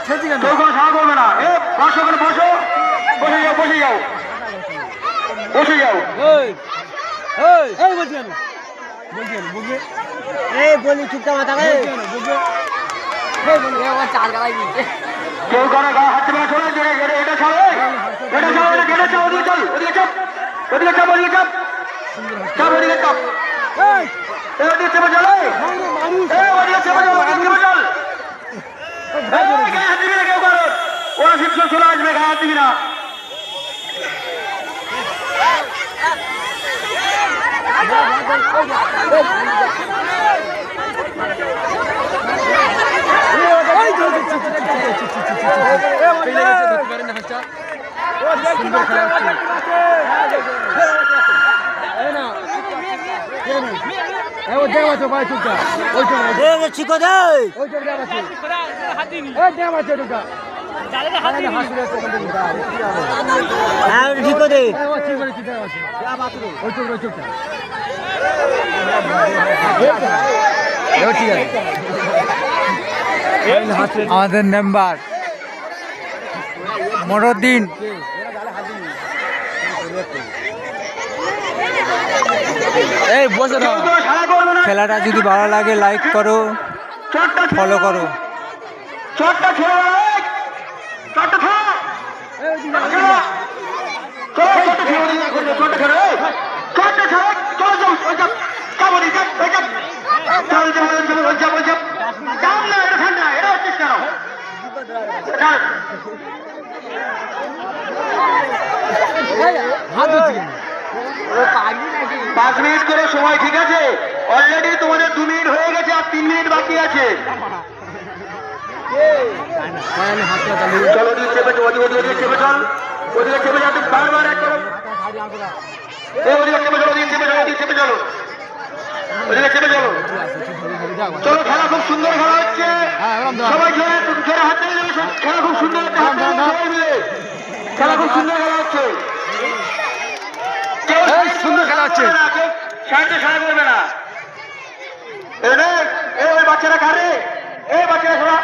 কেউ কোনো সাড়া করবে না। বসো, ওখানে বসো, বসে যাও, বসে যাও, বসে যাও। বলি চুপটা মাথা কেউ কারো গায়ে হাত দেবে না, চলে এটা ছাড়ো, এটা ছাড়ো, এটা গেটে চাপ, ওদিকে চল, ওদিকে চাপ, ওদিকে চাপ, ওদিকে চাপ, চাপ, ওদিকে চাপ, ওদিকে চেপে চলো, ওদিকে চেপে চলো, ওদিকে চেপে চল। গায়ে হাত দিবি না কেউ কারো, ওরা শিক্ষক চলে আসবে, গায়ে হাত দিবি না। আমাদের মেম্বার মরদ্দিন। এই বসে দাও। খেলাটা যদি ভালো লাগে লাইক করো, ফলো করো। পাঁচ মিনিট করে সময়, ঠিক আছে? অলরেডি তোমাদের 2 মিনিট হয়ে গেছে, আর 3 মিনিট বাকি আছে। চলো ওদিকে চেপে চল, ওদিকে চেপে চল, ওদিকে চেপে যাও, বারবার এক করো, ওদিকে চেপে চলো, ওদিকে চেপে চলো, ওদিকে চেপে চলো, ওদিকে চেপে চলো। চলো, খেলা খুব সুন্দর খেলা হচ্ছে, সবাই জোরে জোরে হাত দিয়ে দেবে, খেলা খুব সুন্দর হচ্ছে, হাত দিয়ে সবাই মিলে খেলা খুব সুন্দর খেলা হচ্ছে, সুন্দর খেলা হচ্ছে, সাইডে সাড়া করবে না। বাচ্চারা কারে, বাচ্চারা